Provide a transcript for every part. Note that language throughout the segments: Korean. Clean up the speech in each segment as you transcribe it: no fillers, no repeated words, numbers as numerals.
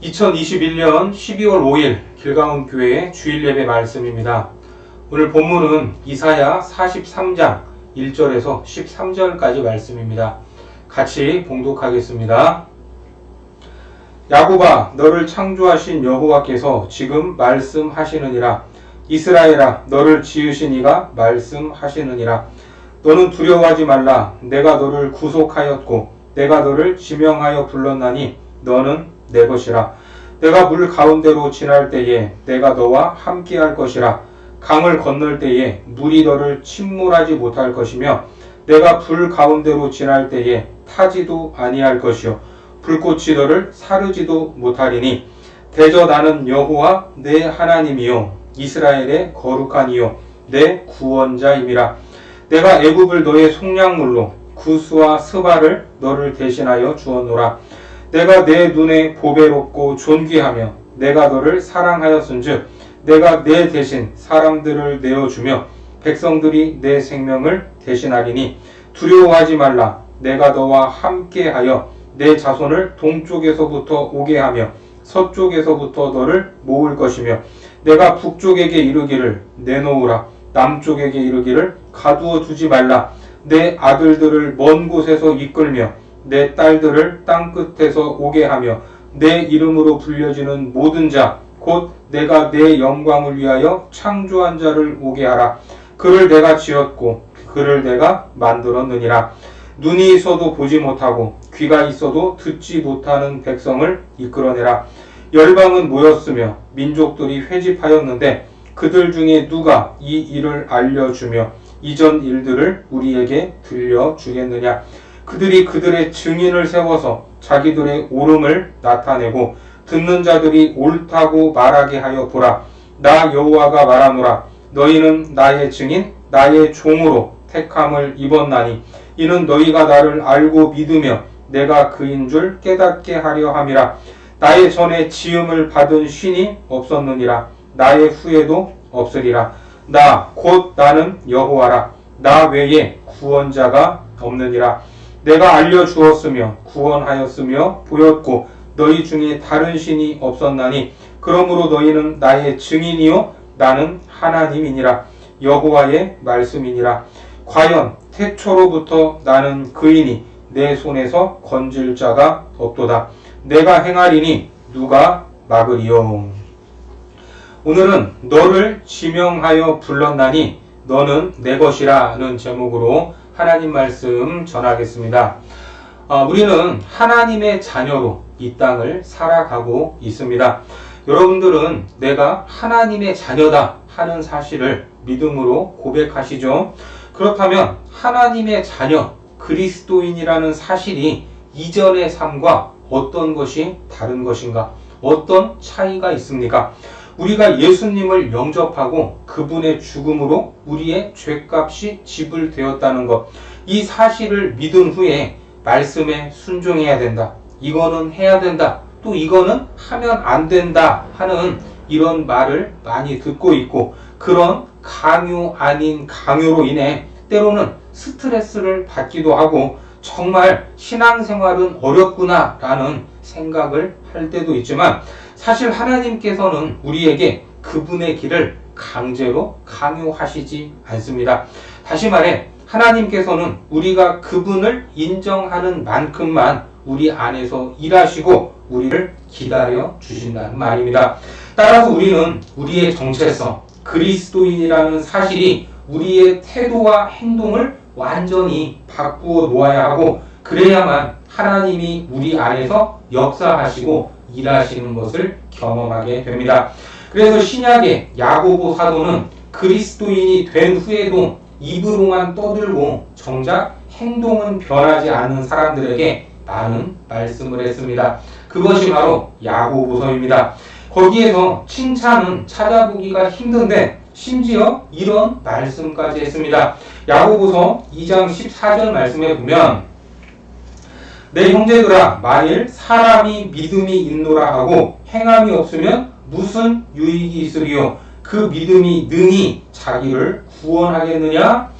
2021년 12월 5일 길가온교회 주일 예배 말씀입니다. 오늘 본문은 이사야 43장 1절에서 13절까지 말씀입니다. 같이 봉독하겠습니다. 야곱아, 너를 창조하신 여호와께서 지금 말씀하시느니라. 이스라엘아, 너를 지으신 이가 말씀하시느니라. 너는 두려워하지 말라. 내가 너를 구속하였고 내가 너를 지명하여 불렀나니 너는 내 것이라. 내가 물 가운데로 지날 때에 내가 너와 함께할 것이라. 강을 건널 때에 물이 너를 침몰하지 못할 것이며 내가 불 가운데로 지날 때에 타지도 아니할 것이요 불꽃이 너를 사르지도 못하리니 대저 나는 여호와 내 하나님이요 이스라엘의 거룩한 이요 내 구원자임이라. 내가 애굽을 너의 속량물로 구스와 스바를 너를 대신하여 주었노라. 내가 내 눈에 보배롭고 존귀하며 내가 너를 사랑하였은즉 내가 내 대신 사람들을 내어주며 백성들이 내 생명을 대신하리니 두려워하지 말라. 내가 너와 함께하여 내 자손을 동쪽에서부터 오게 하며 서쪽에서부터 너를 모을 것이며 내가 북쪽에게 이르기를 내놓으라. 남쪽에게 이르기를 가두어 두지 말라. 내 아들들을 먼 곳에서 이끌며 내 딸들을 땅끝에서 오게 하며 내 이름으로 불려지는 모든 자 곧 내가 내 영광을 위하여 창조한 자를 오게 하라. 그를 내가 지었고 그를 내가 만들었느니라. 눈이 있어도 보지 못하고 귀가 있어도 듣지 못하는 백성을 이끌어내라. 열방은 모였으며 민족들이 회집하였는데 그들 중에 누가 이 일을 알려주며 이전 일들을 우리에게 들려주겠느냐. 그들이 그들의 증인을 세워서 자기들의 옳음을 나타내고 듣는 자들이 옳다고 말하게 하여 보라. 나 여호와가 말하노라. 너희는 나의 증인 나의 종으로 택함을 입었나니 이는 너희가 나를 알고 믿으며 내가 그인 줄 깨닫게 하려 함이라. 나의 전에 지음을 받은 신이 없었느니라. 나의 후에도 없으리라. 나 곧 나는 여호와라. 나 외에 구원자가 없느니라. 내가 알려주었으며 구원하였으며 보였고 너희 중에 다른 신이 없었나니 그러므로 너희는 나의 증인이요 나는 하나님이니라. 여호와의 말씀이니라. 과연 태초로부터 나는 그이니 내 손에서 건질 자가 없도다. 내가 행하리니 누가 막으리요. 오늘은 너를 지명하여 불렀나니 너는 내 것이라는 제목으로 하나님 말씀 전하겠습니다. 우리는 하나님의 자녀로 이 땅을 살아가고 있습니다. 여러분들은 내가 하나님의 자녀다 하는 사실을 믿음으로 고백하시죠? 그렇다면 하나님의 자녀, 그리스도인이라는 사실이 이전의 삶과 어떤 것이 다른 것인가? 어떤 차이가 있습니까? 우리가 예수님을 영접하고 그분의 죽음으로 우리의 죄값이 지불되었다는 것, 이 사실을 믿은 후에 말씀에 순종해야 된다. 이거는 해야 된다. 또 이거는 하면 안 된다 하는 이런 말을 많이 듣고 있고 그런 강요 아닌 강요로 인해 때로는 스트레스를 받기도 하고 정말 신앙생활은 어렵구나 라는 생각을 할 때도 있지만 사실 하나님께서는 우리에게 그분의 길을 강제로 강요하시지 않습니다. 다시 말해 하나님께서는 우리가 그분을 인정하는 만큼만 우리 안에서 일하시고 우리를 기다려 주신다는 말입니다. 따라서 우리는 우리의 정체성, 그리스도인이라는 사실이 우리의 태도와 행동을 완전히 바꾸어 놓아야 하고 그래야만 하나님이 우리 안에서 역사하시고 일하시는 것을 경험하게 됩니다. 그래서 신약의 야고보 사도는 그리스도인이 된 후에도 입으로만 떠들고 정작 행동은 변하지 않는 사람들에게 많은 말씀을 했습니다. 그것이 바로 야고보서입니다. 거기에서 칭찬은 찾아보기가 힘든데 심지어 이런 말씀까지 했습니다. 야고보서 2장 14절 말씀에 보면 내 형제들아 만일 사람이 믿음이 있노라 하고 행함이 없으면 무슨 유익이 있으리요 그 믿음이 능히 자기를 구원하겠느냐?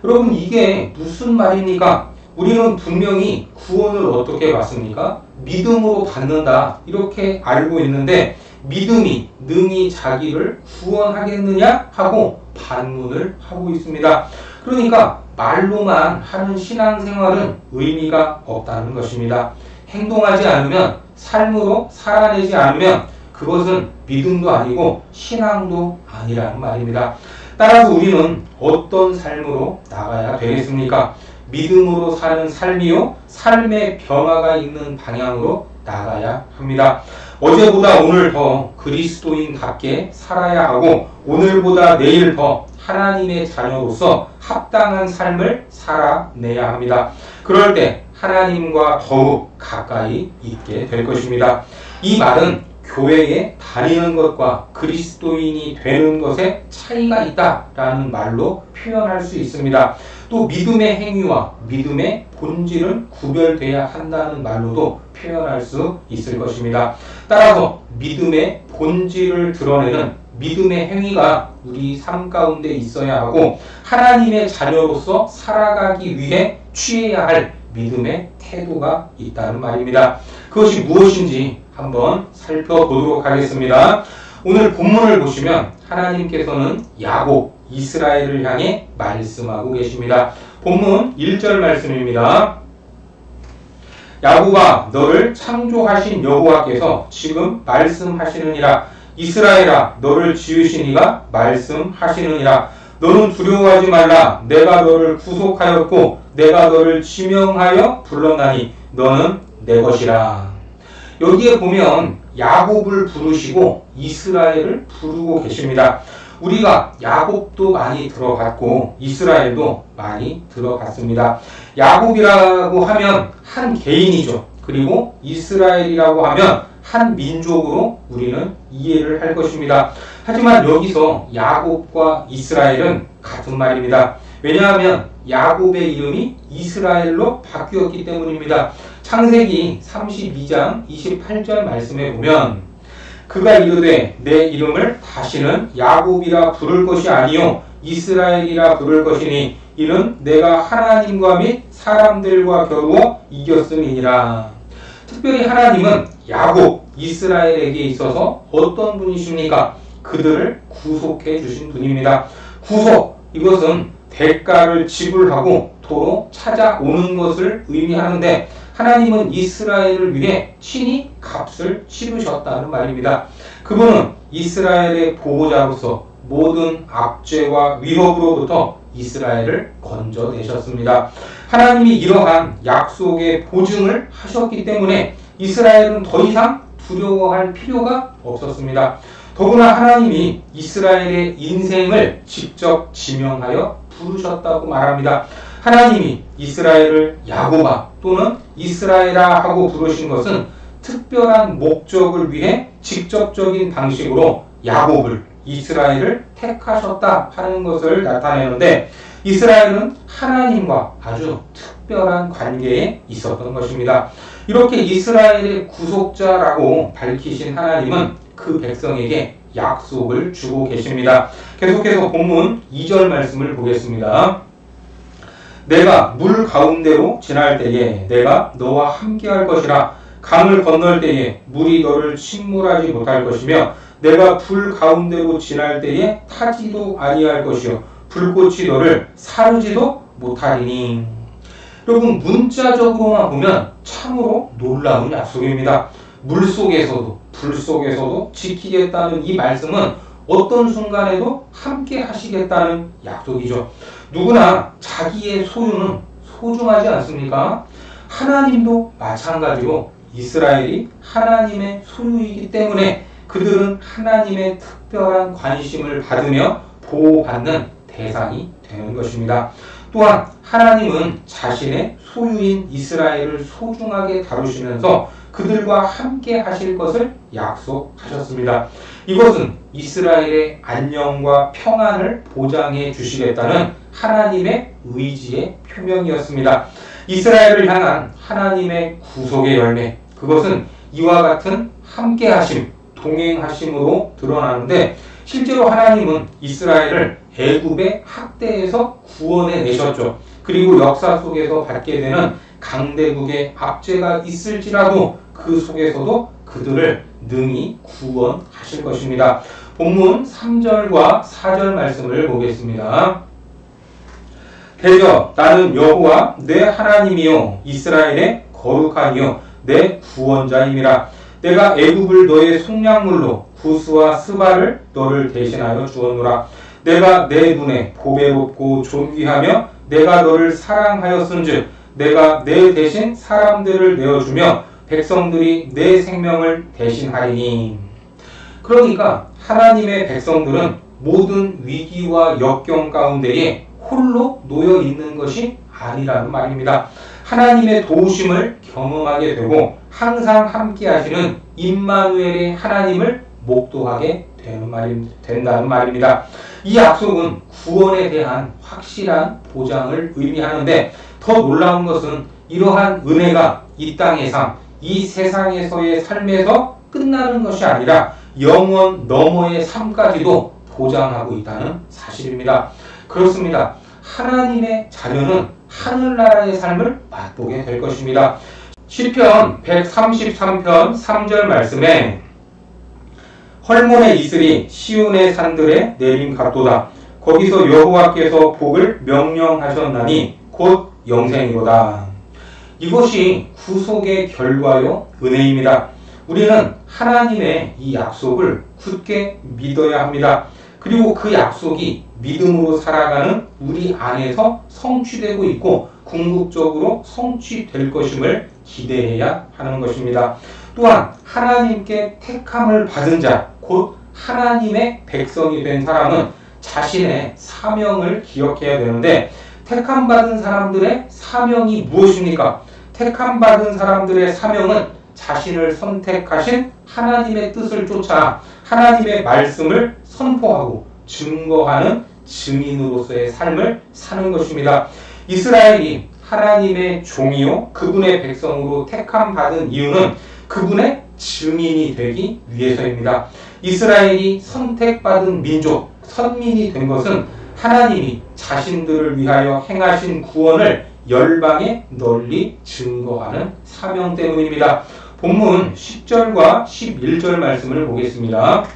여러분 이게 무슨 말입니까? 우리는 분명히 구원을 어떻게 받습니까? 믿음으로 받는다 이렇게 알고 있는데 믿음이 능히 자기를 구원하겠느냐 하고 반문을 하고 있습니다. 그러니까 말로만 하는 신앙생활은 의미가 없다는 것입니다. 행동하지 않으면, 삶으로 살아내지 않으면 그것은 믿음도 아니고 신앙도 아니라는 말입니다. 따라서 우리는 어떤 삶으로 나가야 되겠습니까? 믿음으로 사는 삶이요, 삶의 변화가 있는 방향으로 나가야 합니다. 어제보다 오늘 더 그리스도인답게 살아야 하고 오늘보다 내일 더 하나님의 자녀로서 합당한 삶을 살아내야 합니다. 그럴 때 하나님과 더욱 가까이 있게 될 것입니다. 이 말은 교회에 다니는 것과 그리스도인이 되는 것에 차이가 있다라는 말로 표현할 수 있습니다. 또 믿음의 행위와 믿음의 본질은 구별돼야 한다는 말로도 표현할 수 있을 것입니다. 따라서 믿음의 본질을 드러내는 믿음의 행위가 우리 삶 가운데 있어야 하고 하나님의 자녀로서 살아가기 위해 취해야 할 믿음의 태도가 있다는 말입니다. 그것이 무엇인지 한번 살펴보도록 하겠습니다. 오늘 본문을 보시면 하나님께서는 야곱, 이스라엘을 향해 말씀하고 계십니다. 본문 1절 말씀입니다. 야곱아, 너를 창조하신 여호와께서 지금 말씀하시느니라. 이스라엘아, 너를 지으신 이가 말씀하시느니라. 너는 두려워하지 말라. 내가 너를 구속하였고 내가 너를 지명하여 불렀나니 너는 내 것이라. 여기에 보면 야곱을 부르시고 이스라엘을 부르고 계십니다. 우리가 야곱도 많이 들어봤고 이스라엘도 많이 들어봤습니다. 야곱이라고 하면 한 개인이죠. 그리고 이스라엘이라고 하면 한 민족으로 우리는 이해를 할 것입니다. 하지만 여기서 야곱과 이스라엘은 같은 말입니다. 왜냐하면 야곱의 이름이 이스라엘로 바뀌었기 때문입니다. 창세기 32장 28절 말씀에 보면 그가 이르되 내 이름을 다시는 야곱이라 부를 것이 아니요 이스라엘이라 부를 것이니 이는 내가 하나님과 및 사람들과 겨루어 이겼음이니라. 특별히 하나님은 야곱, 이스라엘에게 있어서 어떤 분이십니까? 그들을 구속해 주신 분입니다. 구속, 이것은 대가를 지불하고 도로 찾아오는 것을 의미하는데 하나님은 이스라엘을 위해 친히 값을 치르셨다는 말입니다. 그분은 이스라엘의 보호자로서 모든 압제와 위협으로부터 이스라엘을 건져내셨습니다. 하나님이 이러한 약속의 보증을 하셨기 때문에 이스라엘은 더 이상 두려워할 필요가 없었습니다. 더구나 하나님이 이스라엘의 인생을 직접 지명하여 부르셨다고 말합니다. 하나님이 이스라엘을 야곱아 또는 이스라엘아 하고 부르신 것은 특별한 목적을 위해 직접적인 방식으로 야곱을, 이스라엘을 택하셨다 하는 것을 나타내는데 이스라엘은 하나님과 아주 특별한 관계에 있었던 것입니다. 이렇게 이스라엘의 구속자라고 밝히신 하나님은 그 백성에게 약속을 주고 계십니다. 계속해서 본문 2절 말씀을 보겠습니다. 내가 물 가운데로 지날 때에 내가 너와 함께 할 것이라. 강을 건널 때에 물이 너를 침몰하지 못할 것이며 내가 불 가운데로 지날 때에 타지도 아니할 것이요 불꽃이 너를 사르지도 못하리니. 여러분, 문자적으로만 보면 참으로 놀라운 약속입니다. 물 속에서도 불 속에서도 지키겠다는 이 말씀은 어떤 순간에도 함께 하시겠다는 약속이죠. 누구나 자기의 소유는 소중하지 않습니까? 하나님도 마찬가지로 이스라엘이 하나님의 소유이기 때문에 그들은 하나님의 특별한 관심을 받으며 보호받는 대상이 되는 것입니다. 또한 하나님은 자신의 소유인 이스라엘을 소중하게 다루시면서 그들과 함께 하실 것을 약속하셨습니다. 이것은 이스라엘의 안녕과 평안을 보장해 주시겠다는 하나님의 의지의 표명이었습니다. 이스라엘을 향한 하나님의 구속의 열매, 그것은 이와 같은 함께하심, 동행하심으로 드러나는데 실제로 하나님은 이스라엘을 애굽의 학대에서 구원해 내셨죠. 그리고 역사 속에서 받게 되는 강대국의 압제가 있을지라도 그 속에서도 그들을 능히 구원하실 것입니다. 본문 3절과 4절 말씀을 보겠습니다. 대저 나는 여호와 내 하나님이요 이스라엘의 거룩하니요 내 구원자임이라. 내가 애굽을 너의 속량물로 구스와 스바를 너를 대신하여 주었노라. 내가 내 눈에 보배롭고 존귀하며 내가 너를 사랑하였은즉 내가 내 대신 사람들을 내어주며 백성들이 내 생명을 대신하리니. 그러니까 하나님의 백성들은 모든 위기와 역경 가운데에 홀로 놓여 있는 것이 아니라는 말입니다. 하나님의 도우심을 경험하게 되고 항상 함께 하시는 임마누엘의 하나님을 목도하게 된다는 말입니다. 이 약속은 구원에 대한 확실한 보장을 의미하는데 더 놀라운 것은 이러한 은혜가 이 땅의 삶, 이 세상에서의 삶에서 끝나는 것이 아니라 영원 너머의 삶까지도 보장하고 있다는 사실입니다. 그렇습니다. 하나님의 자녀는 하늘나라의 삶을 맛보게 될 것입니다. 시편 133편 3절 말씀에 헐몬의 이슬이 시온의 산들에 내림 같도다. 거기서 여호와께서 복을 명령하셨나니 곧 영생이로다. 이것이 구속의 결과요 은혜입니다. 우리는 하나님의 이 약속을 굳게 믿어야 합니다. 그리고 그 약속이 믿음으로 살아가는 우리 안에서 성취되고 있고 궁극적으로 성취될 것임을 기대해야 하는 것입니다. 또한 하나님께 택함을 받은 자, 곧 하나님의 백성이 된 사람은 자신의 사명을 기억해야 되는데 택함받은 사람들의 사명이 무엇입니까? 택함받은 사람들의 사명은 자신을 선택하신 하나님의 뜻을 쫓아 하나님의 말씀을 선포하고 증거하는 증인으로서의 삶을 사는 것입니다. 이스라엘이 하나님의 종이요 그분의 백성으로 택함받은 이유는 그분의 증인이 되기 위해서입니다. 이스라엘이 선택받은 민족, 선민이 된 것은 하나님이 자신들을 위하여 행하신 구원을 열방에 널리 증거하는 사명 때문입니다. 본문 10절과 11절 말씀을 보겠습니다.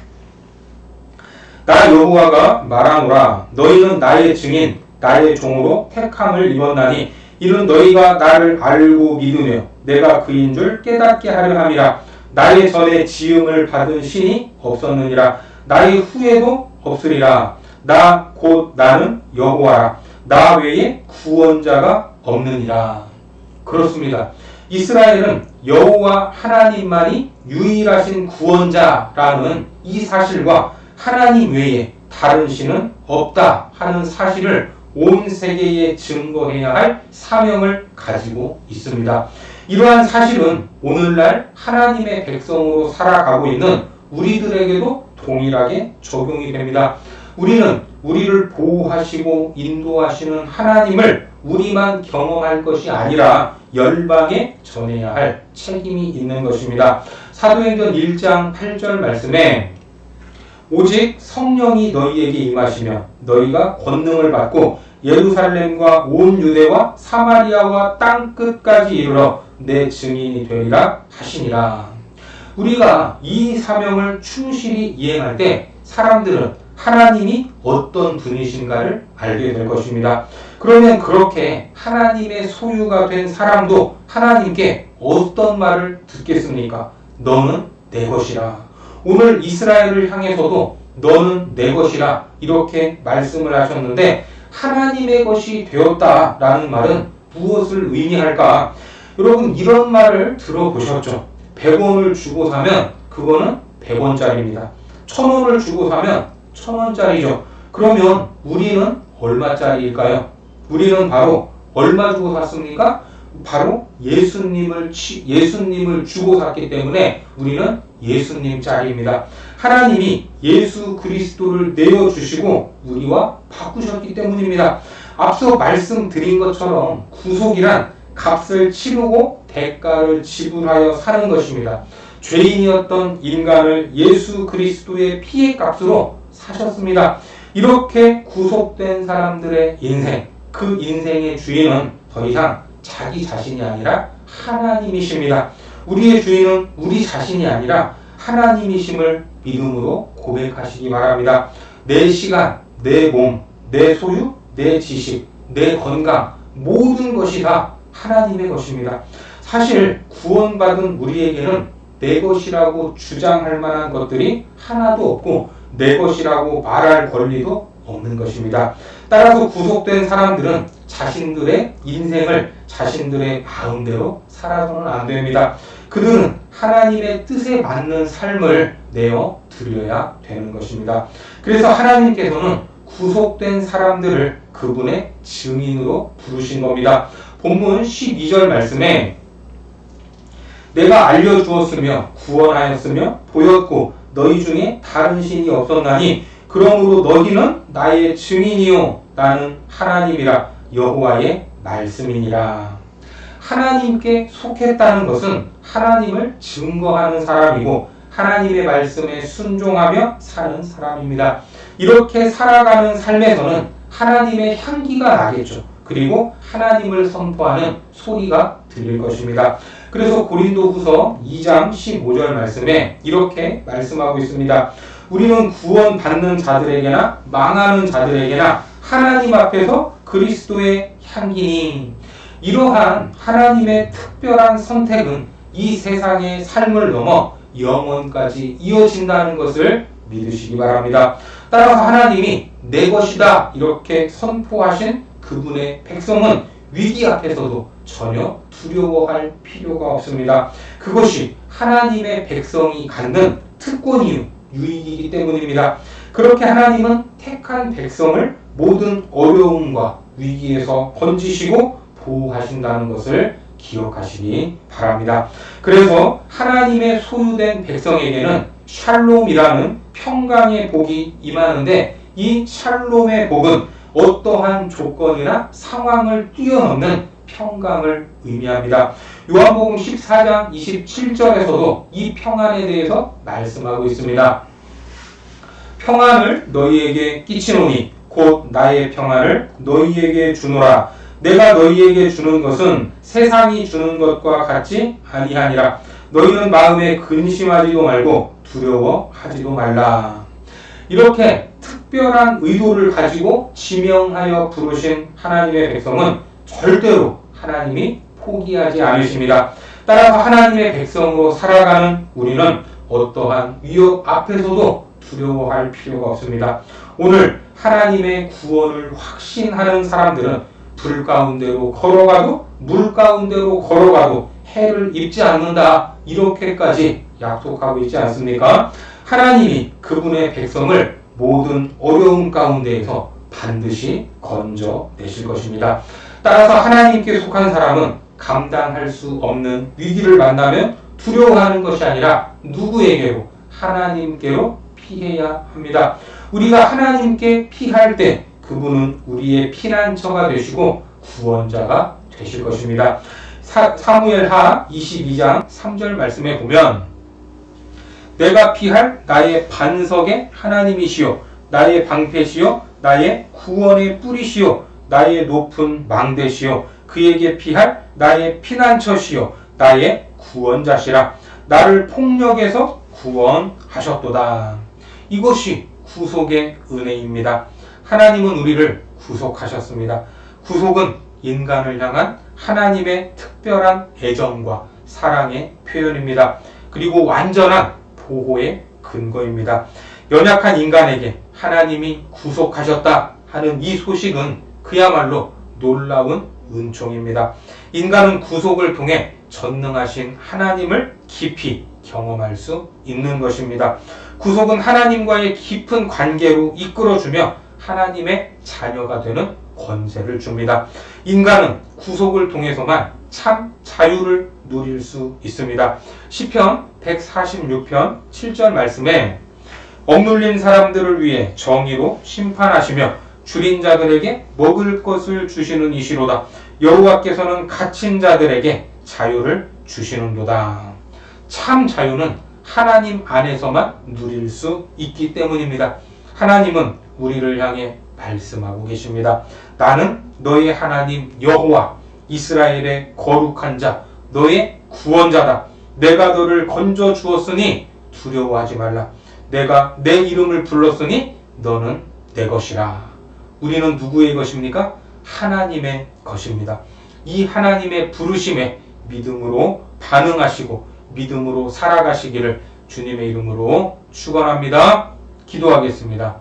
나 여호와가 말하노라. 너희는 나의 증인, 나의 종으로 택함을 입었나니 이는 너희가 나를 알고 믿으며 내가 그인 줄 깨닫게 하려 함이라. 나의 전에 지음을 받은 신이 없었느니라. 나의 후에도 없으리라. 나 곧 나는 여호와라. 나 외에 구원자가 없느니라. 그렇습니다. 이스라엘은 여호와 하나님만이 유일하신 구원자라는 이 사실과 하나님 외에 다른 신은 없다 하는 사실을 온 세계에 증거해야 할 사명을 가지고 있습니다. 이러한 사실은 오늘날 하나님의 백성으로 살아가고 있는 우리들에게도 동일하게 적용이 됩니다. 우리는 우리를 보호하시고 인도하시는 하나님을 우리만 경험할 것이 아니라 열방에 전해야 할 책임이 있는 것입니다. 사도행전 1장 8절 말씀에 오직 성령이 너희에게 임하시며 너희가 권능을 받고 예루살렘과 온 유대와 사마리아와 땅 끝까지 이르러 내 증인이 되리라 하시니라. 우리가 이 사명을 충실히 이행할 때 사람들은 하나님이 어떤 분이신가를 알게 될 것입니다. 그러면 그렇게 하나님의 소유가 된 사람도 하나님께 어떤 말을 듣겠습니까? 너는 내 것이라. 오늘 이스라엘을 향해서도 너는 내 것이라 이렇게 말씀을 하셨는데 하나님의 것이 되었다라는 말은 무엇을 의미할까? 여러분 이런 말을 들어보셨죠? 100원을 주고 사면 그거는 100원짜리입니다. 1000원을 주고 사면 1000원짜리죠. 그러면 우리는 얼마짜리일까요? 우리는 바로 얼마 주고 샀습니까? 바로 예수님을 주고 샀기 때문에 우리는 예수님짜리입니다. 하나님이 예수 그리스도를 내어주시고 우리와 바꾸셨기 때문입니다. 앞서 말씀드린 것처럼 구속이란 값을 치르고 대가를 지불하여 사는 것입니다. 죄인이었던 인간을 예수 그리스도의 피의 값으로 사셨습니다. 이렇게 구속된 사람들의 인생, 그 인생의 주인은 더 이상 자기 자신이 아니라 하나님이십니다. 우리의 주인은 우리 자신이 아니라 하나님이심을 믿음으로 고백하시기 바랍니다. 내 시간, 내 몸, 내 소유, 내 지식, 내 건강, 모든 것이 다 하나님의 것입니다. 사실 구원받은 우리에게는 내 것이라고 주장할 만한 것들이 하나도 없고 내 것이라고 말할 권리도 없는 것입니다. 따라서 구속된 사람들은 자신들의 인생을 자신들의 마음대로 살아서는 안 됩니다. 그들은 하나님의 뜻에 맞는 삶을 내어 드려야 되는 것입니다. 그래서 하나님께서는 구속된 사람들을 그분의 증인으로 부르신 겁니다. 본문 12절 말씀에 내가 알려주었으며 구원하였으며 보였고 너희 중에 다른 신이 없었나니 그러므로 너희는 나의 증인이요 나는 하나님이라 여호와의 말씀이니라. 하나님께 속했다는 것은 하나님을 증거하는 사람이고 하나님의 말씀에 순종하며 사는 사람입니다. 이렇게 살아가는 삶에서는 하나님의 향기가 나겠죠. 그리고 하나님을 선포하는 소리가 들릴 것입니다. 그래서 고린도후서 2장 15절 말씀에 이렇게 말씀하고 있습니다. 우리는 구원받는 자들에게나 망하는 자들에게나 하나님 앞에서 그리스도의 향기니. 이러한 하나님의 특별한 선택은 이 세상의 삶을 넘어 영원까지 이어진다는 것을 믿으시기 바랍니다. 따라서 하나님이 내 것이다 이렇게 선포하신 그분의 백성은 위기 앞에서도 전혀 두려워할 필요가 없습니다. 그것이 하나님의 백성이 갖는 특권이요 유익이기 때문입니다. 그렇게 하나님은 택한 백성을 모든 어려움과 위기에서 건지시고 보호하신다는 것을 기억하시기 바랍니다. 그래서 하나님의 소유된 백성에게는 샬롬이라는 평강의 복이 임하는데 이 샬롬의 복은 어떠한 조건이나 상황을 뛰어넘는 평강을 의미합니다. 요한복음 14장 27절에서도 이 평안에 대해서 말씀하고 있습니다. 평안을 너희에게 끼치노니 곧 나의 평안을 너희에게 주노라. 내가 너희에게 주는 것은 세상이 주는 것과 같지 아니하니라. 너희는 마음에 근심하지도 말고 두려워하지도 말라. 이렇게 특별한 의도를 가지고 지명하여 부르신 하나님의 백성은 절대로 하나님이 포기하지 않으십니다. 따라서 하나님의 백성으로 살아가는 우리는 어떠한 위협 앞에서도 두려워할 필요가 없습니다. 오늘 하나님의 구원을 확신하는 사람들은 불 가운데로 걸어가도 물 가운데로 걸어가도 해를 입지 않는다 이렇게까지 약속하고 있지 않습니까? 하나님이 그분의 백성을 모든 어려움 가운데에서 반드시 건져내실 것입니다. 따라서 하나님께 속한 사람은 감당할 수 없는 위기를 만나면 두려워하는 것이 아니라 누구에게로? 하나님께로 피해야 합니다. 우리가 하나님께 피할 때 그분은 우리의 피난처가 되시고 구원자가 되실 것입니다. 사무엘하 22장 3절 말씀에 보면 내가 피할 나의 반석의 하나님이시요 나의 방패시요 나의 구원의 뿌리시요 나의 높은 망대시요 그에게 피할 나의 피난처시요 나의 구원자시라. 나를 폭력에서 구원하셨도다. 이것이 구속의 은혜입니다. 하나님은 우리를 구속하셨습니다. 구속은 인간을 향한 하나님의 특별한 애정과 사랑의 표현입니다. 그리고 완전한 보호의 근거입니다. 연약한 인간에게 하나님이 구속하셨다 하는 이 소식은 그야말로 놀라운 은총입니다. 인간은 구속을 통해 전능하신 하나님을 깊이 경험할 수 있는 것입니다. 구속은 하나님과의 깊은 관계로 이끌어주며 하나님의 자녀가 되는 권세를 줍니다. 인간은 구속을 통해서만 참 자유를 누릴 수 있습니다. 시편 146편 7절 말씀에 억눌린 사람들을 위해 정의로 심판하시며 줄인 자들에게 먹을 것을 주시는 이시로다. 여호와께서는 갇힌 자들에게 자유를 주시는도다. 참 자유는 하나님 안에서만 누릴 수 있기 때문입니다. 하나님은 우리를 향해 말씀하고 계십니다. 나는 너의 하나님 여호와, 이스라엘의 거룩한 자, 너의 구원자다. 내가 너를 건져 주었으니 두려워하지 말라. 내가 내 이름을 불렀으니 너는 내 것이라. 우리는 누구의 것입니까? 하나님의 것입니다. 이 하나님의 부르심에 믿음으로 반응하시고 믿음으로 살아가시기를 주님의 이름으로 축원합니다. 기도하겠습니다.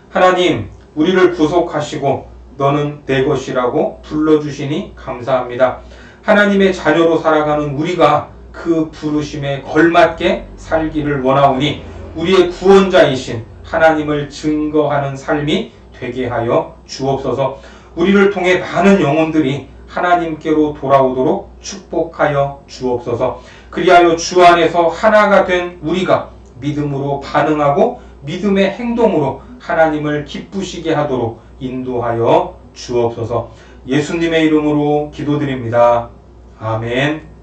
하나님, 우리를 구속하시고 너는 내 것이라고 불러주시니 감사합니다. 하나님의 자녀로 살아가는 우리가 그 부르심에 걸맞게 살기를 원하오니 우리의 구원자이신 하나님을 증거하는 삶이 되게 하여 주옵소서. 우리를 통해 많은 영혼들이 하나님께로 돌아오도록 축복하여 주옵소서. 그리하여 주 안에서 하나가 된 우리가 믿음으로 반응하고 믿음의 행동으로 하나님을 기쁘시게 하도록 인도하여 주옵소서. 예수님의 이름으로 기도드립니다. 아멘.